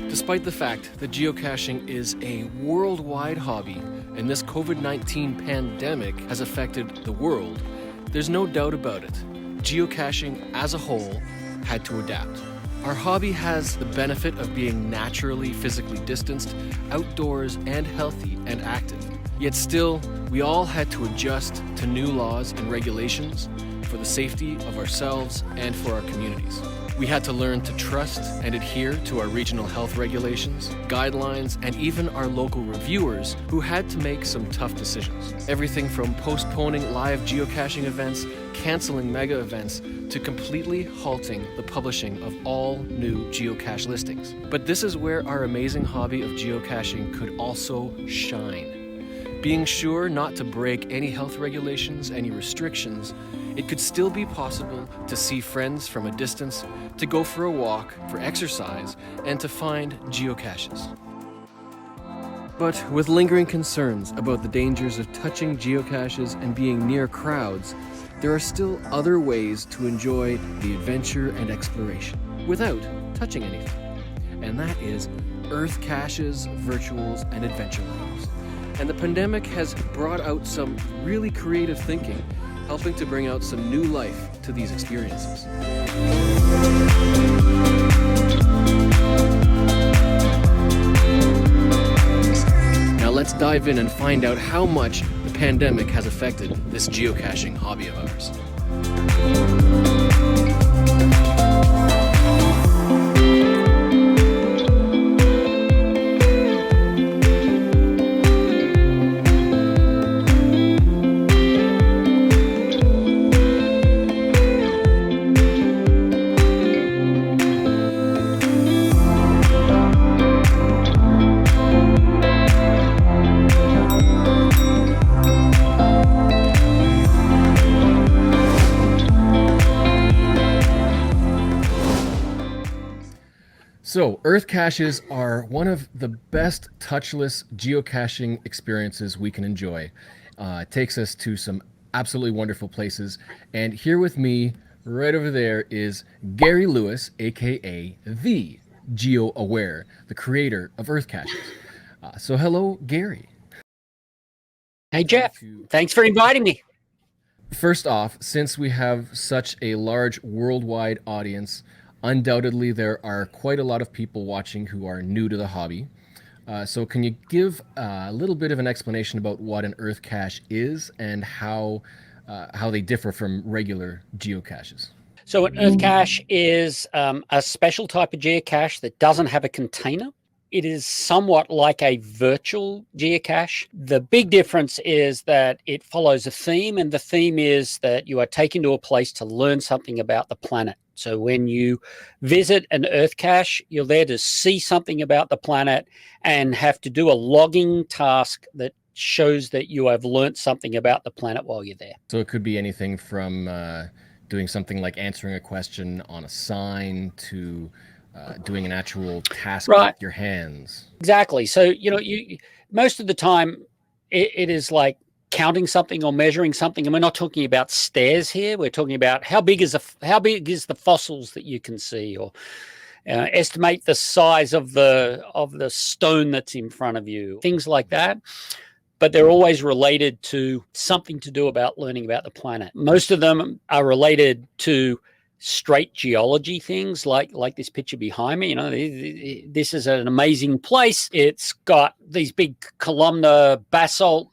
Despite the fact that geocaching is a worldwide hobby and this COVID-19 pandemic has affected the world, there's no doubt about it. Geocaching as a whole had to adapt. Our hobby has the benefit of being naturally physically distanced, outdoors, and healthy and active. Yet still, we all had to adjust to new laws and regulations for the safety of ourselves and for our communities. We had to learn to trust and adhere to our regional health regulations, guidelines, and even our local reviewers who had to make some tough decisions. Everything from postponing live geocaching events, canceling mega events, to completely halting the publishing of all new geocache listings. But this is where our amazing hobby of geocaching could also shine. Being sure not to break any health regulations, any restrictions, it could still be possible to see friends from a distance, to go for a walk, for exercise, and to find geocaches. But with lingering concerns about the dangers of touching geocaches and being near crowds, there are still other ways to enjoy the adventure and exploration without touching anything. And that is earth caches, virtuals, and adventure labs. And the pandemic has brought out some really creative thinking, helping to bring out some new life to these experiences. Now let's dive in and find out how much the pandemic has affected this geocaching hobby of ours. So, earth caches are one of the best touchless geocaching experiences we can enjoy. It takes us to some absolutely wonderful places. And here with me, right over there, is Gary Lewis, aka the Geo Aware, the creator of earth caches. So, hello, Gary. Hey, Jeff. Thanks for inviting me. First off, since we have such a large worldwide audience, undoubtedly, there are quite a lot of people watching who are new to the hobby. So can you give a little bit of an explanation about what an earth cache is and how they differ from regular geocaches? So an earth cache is a special type of geocache that doesn't have a container. It is somewhat like a virtual geocache. The big difference is that it follows a theme, and the theme is that you are taken to a place to learn something about the planet. So when you visit an earth cache, you're there to see something about the planet and have to do a logging task that shows that you have learned something about the planet while you're there. So it could be anything from doing something like answering a question on a sign to doing an actual task with your hands. Exactly. So, you most of the time it is like counting something or measuring something, and we're not talking about stairs here. We're talking about how big is the fossils that you can see, or estimate the size of the stone that's in front of you, things like that. But they're always related to something to do about learning about the planet. Most of them are related to straight geology things, like this picture behind me. This is an amazing place. It's got these big columnar basalt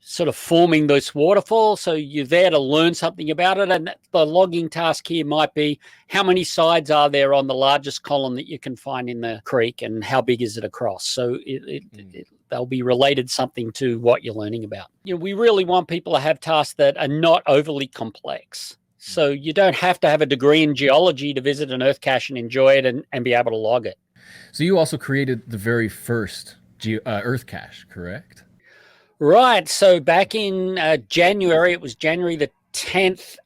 sort of forming this waterfall. So you're there to learn something about it. And the logging task here might be, how many sides are there on the largest column that you can find in the creek, and how big is it across? So they'll be related something to what you're learning about. We really want people to have tasks that are not overly complex. So you don't have to have a degree in geology to visit an earth cache and enjoy it and be able to log it. So you also created the very first earth cache, correct? Right. So back in January, it was January the 10th,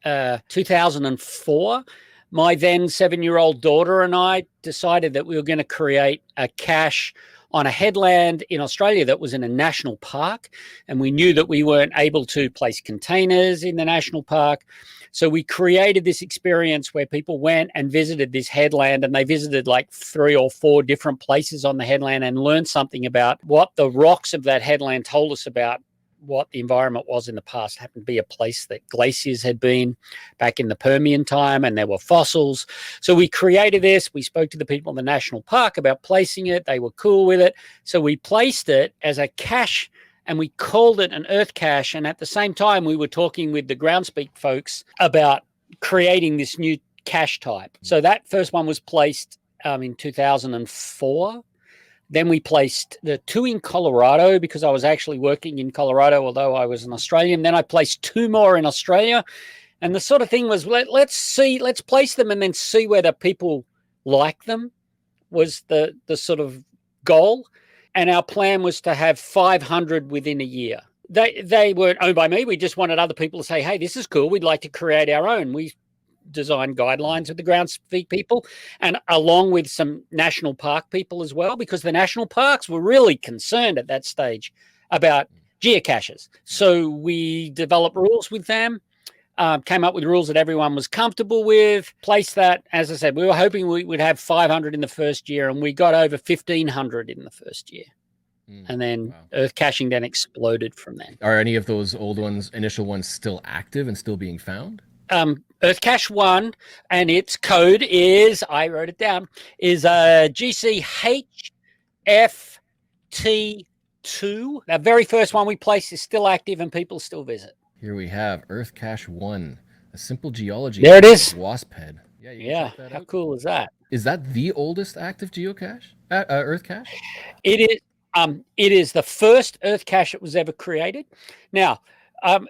2004, my then 7-year-old daughter and I decided that we were going to create a cache on a headland in Australia that was in a national park. And we knew that we weren't able to place containers in the national park. So we created this experience where people went and visited this headland, and they visited like 3 or 4 different places on the headland and learned something about what the rocks of that headland told us about what the environment was in the past. It happened to be a place that glaciers had been back in the Permian time, and there were fossils. So we created this. We spoke to the people in the national park about placing it. They were cool with it. So we placed it as a cache, and we called it an earth cache. And at the same time, we were talking with the Groundspeak folks about creating this new cache type. So that first one was placed in 2004. Then we placed the 2 in Colorado because I was actually working in Colorado, although I was an Australian. Then I placed 2 more in Australia. And the sort of thing was, let's place them and then see whether people like them was the sort of goal. And our plan was to have 500 within a year. They weren't owned by me. We just wanted other people to say, hey, this is cool. We'd like to create our own. We designed guidelines with the Groundspeak people and along with some national park people as well, because the national parks were really concerned at that stage about geocaches. So we developed rules with them, came up with rules that everyone was comfortable with, placed that. As I said, we were hoping we would have 500 in the first year, and we got over 1,500 in the first year. And then earth caching then exploded from then. Are any of those old ones, initial ones, still active and still being found? Earth Cache 1, and its code is, I wrote it down, is GCHFT2. The very first one we placed is still active and people still visit. Here we have Earth Cache 1, a simple geology. There it is. Wasp head. Yeah, how cool is that? Is that the oldest active geocache? Earth cache? It is. It is the first earth cache that was ever created. Now,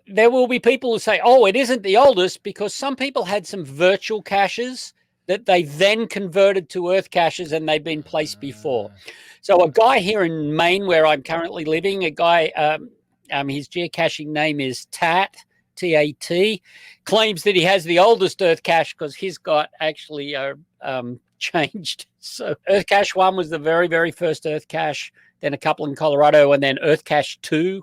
there will be people who say, oh, it isn't the oldest, because some people had some virtual caches that they then converted to earth caches and they've been placed before. So a guy here in Maine, where I'm currently living, his geocaching name is Tat, T-A-T, claims that he has the oldest earth cache because he's got actually changed. So Earth Cache 1 was the very, very first earth cache, then a couple in Colorado, and then Earth Cache 2.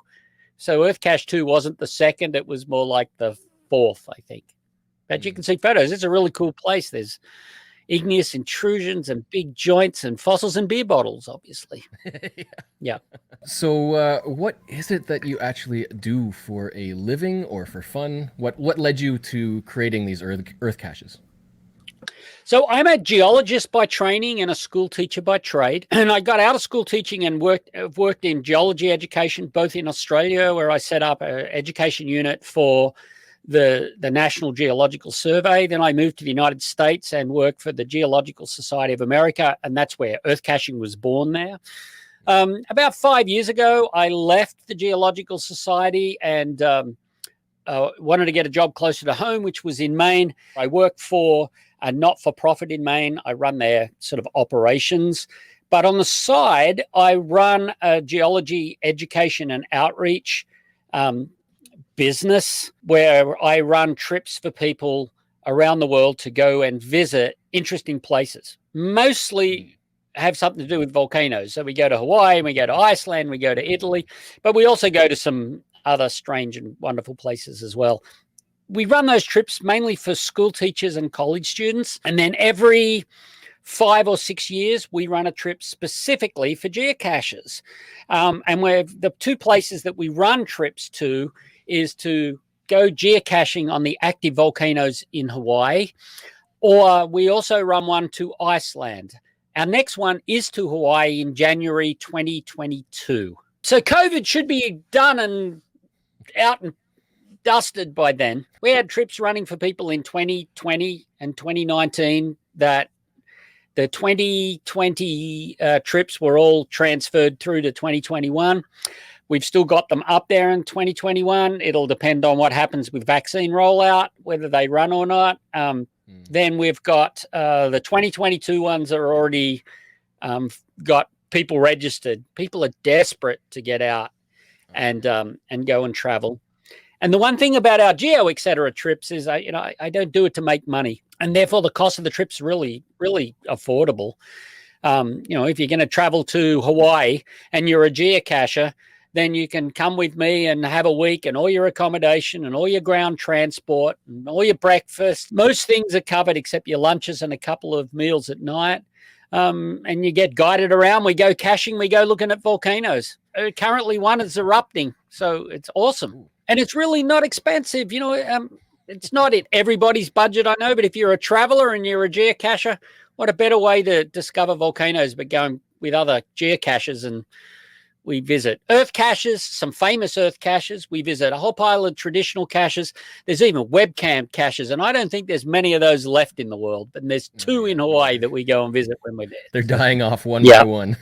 So Earth Cache 2 wasn't the second. It was more like the 4th, I think. But you can see photos. It's a really cool place. There's igneous intrusions and big joints and fossils and beer bottles, obviously. Yeah. So what is it that you actually do for a living or for fun? What led you to creating these earth caches? So I'm a geologist by training and a school teacher by trade. And I got out of school teaching and worked in geology education, both in Australia, where I set up an education unit for the National Geological Survey. Then I moved to the United States and worked for the Geological Society of America. And that's where earth caching was born there. About 5 years ago, I left the Geological Society and wanted to get a job closer to home, which was in Maine. I worked for a not-for-profit in Maine. I run their sort of operations. But on the side, I run a geology education and outreach business where I run trips for people around the world to go and visit interesting places. Mostly have something to do with volcanoes. So we go to Hawaii, we go to Iceland, we go to Italy, but we also go to some other strange and wonderful places as well. We run those trips mainly for school teachers and college students. And then every 5 or 6 years, we run a trip specifically for geocaches. And the 2 places that we run trips to is to go geocaching on the active volcanoes in Hawaii, or we also run one to Iceland. Our next one is to Hawaii in January 2022. So COVID should be done and out and dusted by then. We had trips running for people in 2020 and 2019 that the 2020 trips were all transferred through to 2021. We've still got them up there in 2021. It'll depend on what happens with vaccine rollout, whether they run or not. Then we've got the 2022 ones that are already got people registered. People are desperate to get out and go and travel. And the one thing about our Geo Etc. trips is, I don't do it to make money, and therefore the cost of the trip's really, really affordable. If you're going to travel to Hawaii and you're a geocacher, then you can come with me and have a week, and all your accommodation and all your ground transport and all your breakfast. Most things are covered except your lunches and a couple of meals at night. And you get guided around. We go caching. We go looking at volcanoes. Currently, one is erupting. So it's awesome. And it's really not expensive. It's not in everybody's budget, I know, but if you're a traveler and you're a geocacher, what a better way to discover volcanoes but going with other geocachers. And we visit earth caches, some famous earth caches. We visit a whole pile of traditional caches. There's even webcam caches, and I don't think there's many of those left in the world, but there's 2 in Hawaii that we go and visit when we're there. They're dying off one by one.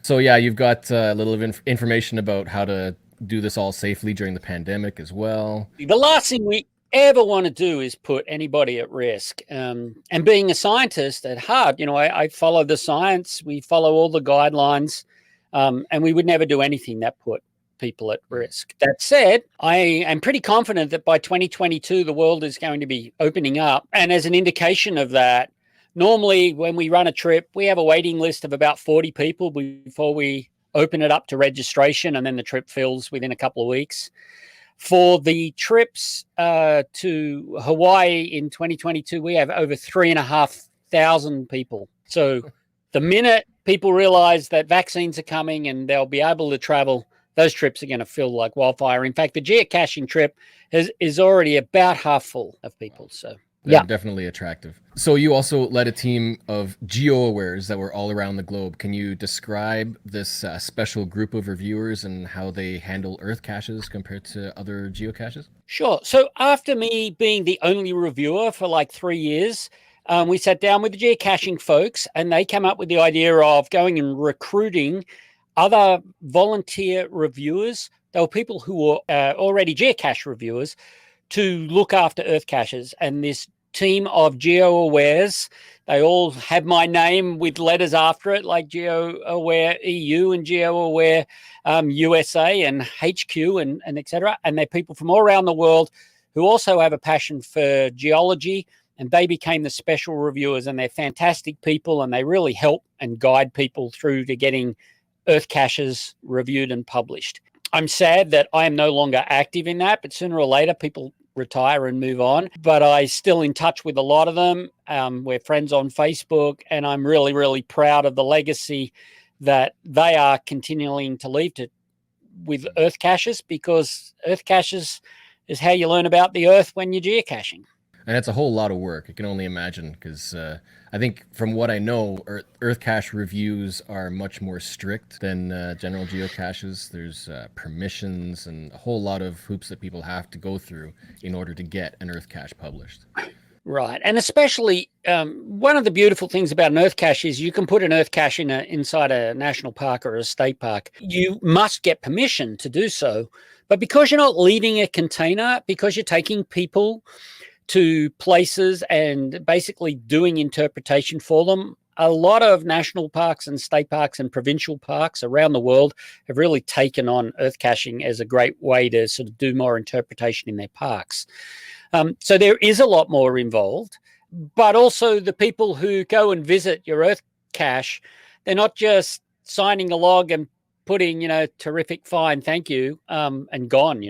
So yeah, you've got a little of information about how to do this all safely during the pandemic as well. The last thing we ever want to do is put anybody at risk. And being a scientist at heart, I follow the science. We follow all the guidelines. And we would never do anything that put people at risk. That said, I am pretty confident that by 2022, the world is going to be opening up. And as an indication of that, normally when we run a trip, we have a waiting list of about 40 people before we open it up to registration, and then the trip fills within a couple of weeks. For the trips to Hawaii in 2022, we have over 3,500 people. So the minute people realize that vaccines are coming and they'll be able to travel, those trips are going to fill like wildfire. In fact, the geocaching trip is already about half full of people. So they're definitely attractive. So you also led a team of geo-awares that were all around the globe. Can you describe this special group of reviewers and how they handle earth caches compared to other geocaches? Sure. So after me being the only reviewer for like 3 years, we sat down with the geocaching folks, and they came up with the idea of going and recruiting other volunteer reviewers. They were people who were already geocache reviewers to look after earth caches. And this team of geo-awares, they all have my name with letters after it, like GeoAware EU and GeoAware USA and HQ and et cetera. And they're people from all around the world who also have a passion for geology. And they became the special reviewers, and they're fantastic people, and they really help and guide people through to getting earth caches reviewed and published. I'm sad that I am no longer active in that, but sooner or later people retire and move on. But I'm still in touch with a lot of them. We're friends on Facebook, and I'm really, really proud of the legacy that they are continuing to leave with earth caches, because earth caches is how you learn about the earth when you're geocaching. And it's a whole lot of work. I can only imagine, because I think from what I know, earth cache reviews are much more strict than general geocaches. There's permissions and a whole lot of hoops that people have to go through in order to get an earth cache published. Right. And especially one of the beautiful things about an earth cache is you can put an earth cache inside a national park or a state park. You must get permission to do so. But because you're not leaving a container, because you're taking people to places and basically doing interpretation for them, a lot of national parks and state parks and provincial parks around the world have really taken on earth caching as a great way to sort of do more interpretation in their parks. So there is a lot more involved, but also the people who go and visit your earth cache, they're not just signing a log and putting, terrific, fine, thank you, and gone.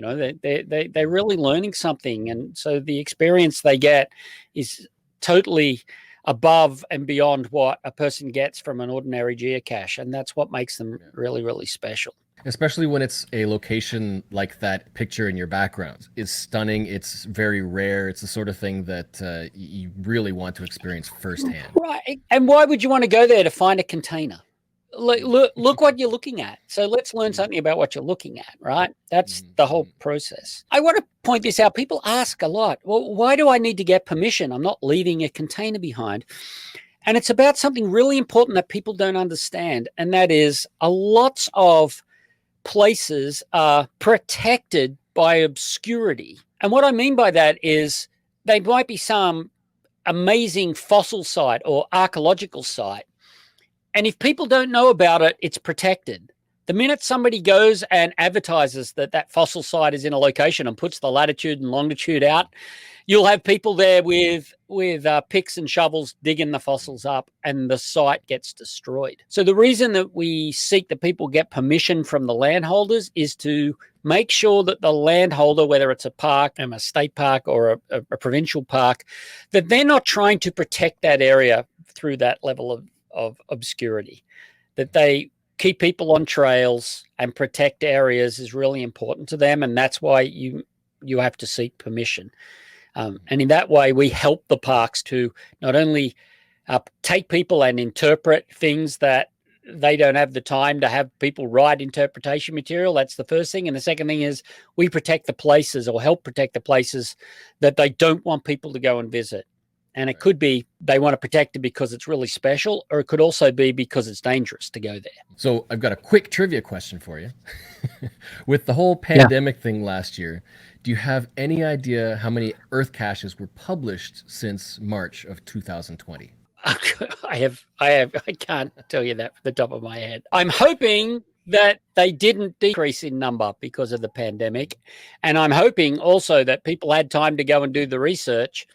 They're really learning something. And so the experience they get is totally above and beyond what a person gets from an ordinary geocache. And that's what makes them really, really special. Especially when it's a location like that picture in your background. It's stunning. It's very rare. It's the sort of thing that you really want to experience firsthand. Right. And why would you want to go there to find a container? Look what you're looking at. So let's learn something about what you're looking at, right? That's the whole process. I want to point this out. People ask a lot, well, why do I need to get permission? I'm not leaving a container behind. And it's about something really important that people don't understand. And that is lots of places are protected by obscurity. And what I mean by that is they might be some amazing fossil site or archaeological site. And if people don't know about it, it's protected. The minute somebody goes and advertises that fossil site is in a location and puts the latitude and longitude out, you'll have people there with picks and shovels digging the fossils up, and the site gets destroyed. So the reason that we seek that people get permission from the landholders is to make sure that the landholder, whether it's a park, a state park, or a provincial park, that they're not trying to protect that area through that level of obscurity. That they keep people on trails and protect areas is really important to them, and that's why you have to seek permission. And in that way, we help the parks to not only take people and interpret things that they don't have the time to have people write interpretation material. That's the first thing. And the second thing is we protect the places, or help protect the places that they don't want people to go and visit. And it could be they want to protect it because it's really special, or it could also be because it's dangerous to go there. So I've got a quick trivia question for you. With the whole pandemic thing last year, do you have any idea how many earth caches were published since March of 2020? I can't tell you that from the top of my head. I'm hoping that they didn't decrease in number because of the pandemic. And I'm hoping also that people had time to go and do the research.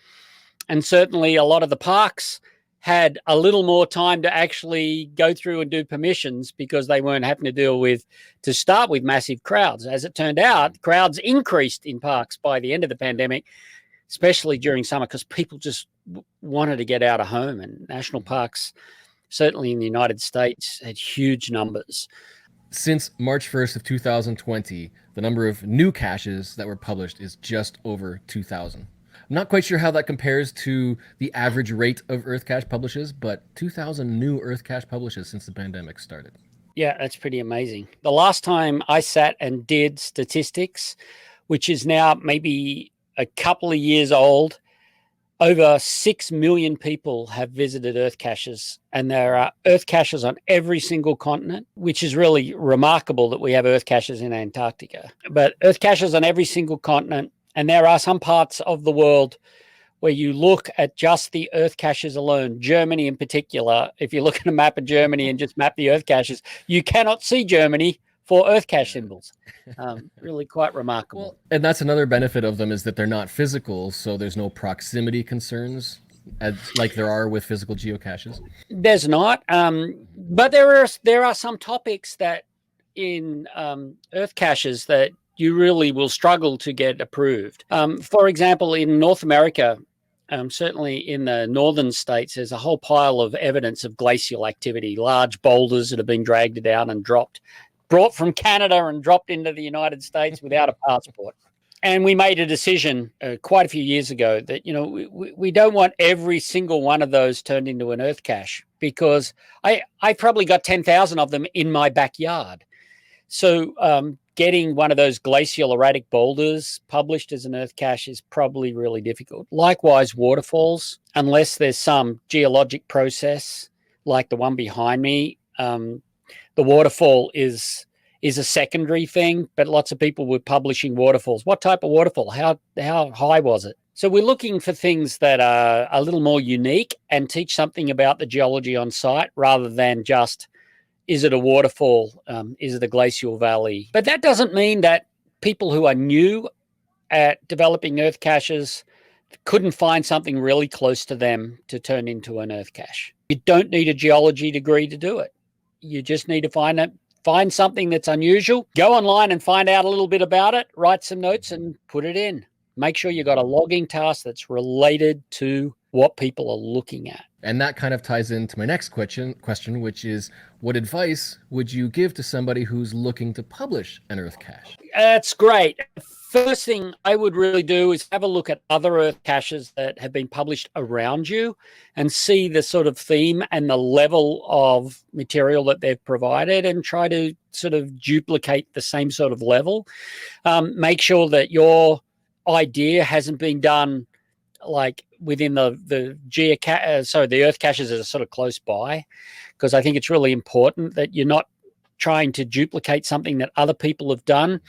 And certainly a lot of the parks had a little more time to actually go through and do permissions because they weren't having to start with massive crowds. As it turned out, crowds increased in parks by the end of the pandemic, especially during summer, because people just wanted to get out of home. And national parks, certainly in the United States, had huge numbers. Since March 1st of 2020, the number of new caches that were published is just over 2,000. I'm not quite sure how that compares to the average rate of Earth Cache publishes, but 2,000 new Earth Cache publishes since the pandemic started. Yeah, that's pretty amazing. The last time I sat and did statistics, which is now maybe a couple of years old, over 6 million people have visited Earth Caches, and there are Earth Caches on every single continent, which is really remarkable that we have Earth Caches in Antarctica. But Earth Caches on every single continent. And there are some parts of the world where you look at just the Earth caches alone, Germany in particular. If you look at a map of Germany and just map the Earth caches, you cannot see Germany for Earth cache symbols. Really quite remarkable. Well, and that's another benefit of them, is that they're not physical, so there's no proximity concerns like there are with physical geocaches. There's not, but there are some topics that in Earth caches that you really will struggle to get approved. For example, in North America, certainly in the northern states, there's a whole pile of evidence of glacial activity, large boulders that have been dragged down and brought from Canada and dropped into the United States without a passport. And we made a decision quite a few years ago that, we don't want every single one of those turned into an Earth cache, because I probably got 10,000 of them in my backyard. So getting one of those glacial erratic boulders published as an Earth cache is probably really difficult. Likewise, waterfalls, unless there's some geologic process like the one behind me, the waterfall is a secondary thing, but lots of people were publishing waterfalls. What type of waterfall? How high was it? So we're looking for things that are a little more unique and teach something about the geology on site, rather than just, is it a waterfall? Is it a glacial valley? But that doesn't mean that people who are new at developing Earth caches couldn't find something really close to them to turn into an Earth cache. You don't need a geology degree to do it. You just need to find something that's unusual, go online and find out a little bit about it, write some notes and put it in. Make sure you got a logging task that's related to what people are looking at. And that kind of ties into my next question, which is, what advice would you give to somebody who's looking to publish an Earth cache? That's great. First thing I would really do is have a look at other Earth caches that have been published around you and see the sort of theme and the level of material that they've provided, and try to sort of duplicate the same sort of level. Make sure that your idea hasn't been done like within the Earth caches that are sort of close by, because I think it's really important that you're not trying to duplicate something that other people have done.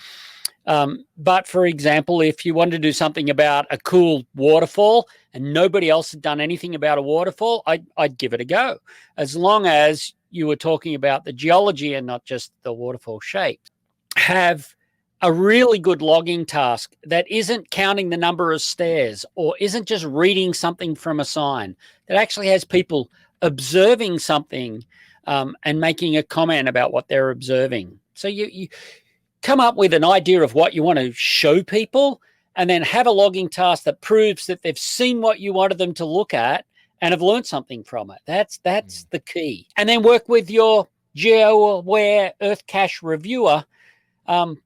But for example, if you want to do something about a cool waterfall and nobody else had done anything about a waterfall, I'd give it a go, as long as you were talking about the geology and not just the waterfall shape. Have a really good logging task that isn't counting the number of stairs or isn't just reading something from a sign, that actually has people observing something and making a comment about what they're observing. So you come up with an idea of what you want to show people, and then have a logging task that proves that they've seen what you wanted them to look at and have learned something from it. That's the key. And then work with your GeoAware Earth Cache reviewer.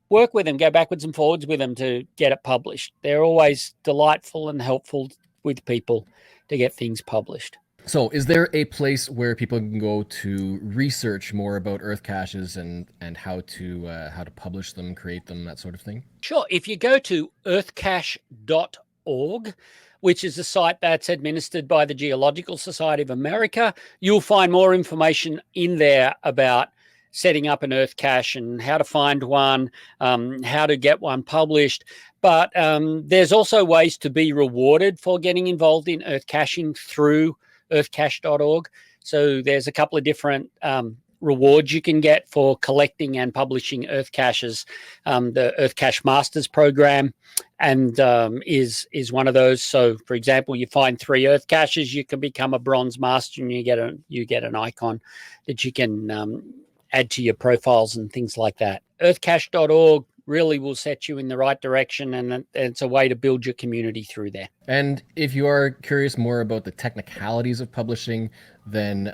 Work with them, go backwards and forwards with them to get it published. They're always delightful and helpful with people to get things published. So is there a place where people can go to research more about Earth caches and how to publish them, create them, that sort of thing? Sure. If you go to earthcache.org, which is a site that's administered by the Geological Society of America, you'll find more information in there about setting up an Earth cache and how to find one, how to get one published. But there's also ways to be rewarded for getting involved in Earth caching through earthcache.org. So there's a couple of different rewards you can get for collecting and publishing Earth caches. The Earth Cache Masters program and is one of those. So, for example, you find 3 Earth caches, you can become a bronze master, and you get an icon that you can add to your profiles and things like that. Earthcache.org really will set you in the right direction, and it's a way to build your community through there. And if you are curious more about the technicalities of publishing, then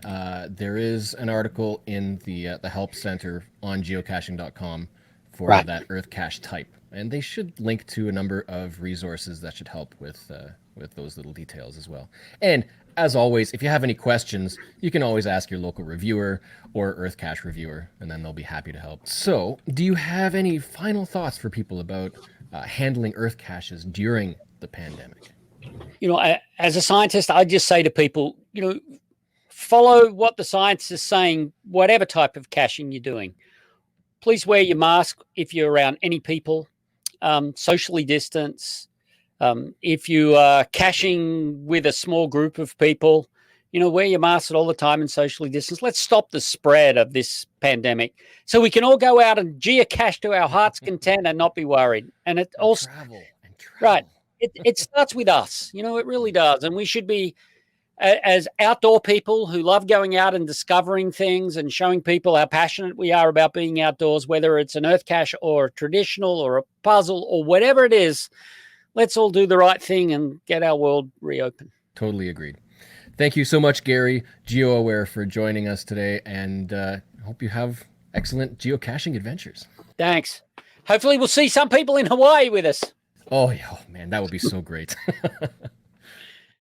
there is an article in the Help Center on geocaching.com for that Earth cache type. And they should link to a number of resources that should help with those little details as well. And as always, if you have any questions, you can always ask your local reviewer or Earth Cache reviewer, and then they'll be happy to help. So, do you have any final thoughts for people about handling Earth caches during the pandemic? You know, as a scientist, I just say to people, follow what the science is saying, whatever type of caching you're doing. Please wear your mask if you're around any people, socially distance. If you are caching with a small group of people, wear your mask all the time and socially distance. Let's stop the spread of this pandemic so we can all go out and geocache to our heart's content and not be worried. And it also travel. Right. It starts with us. It really does. And we should be, as outdoor people who love going out and discovering things and showing people how passionate we are about being outdoors, whether it's an Earth cache or a traditional or a puzzle or whatever it is. Let's all do the right thing and get our world reopened. Totally agreed. Thank you so much, Gary GeoAware, for joining us today, and hope you have excellent geocaching adventures. Thanks. Hopefully we'll see some people in Hawaii with us. Oh, yeah, man, that would be so great.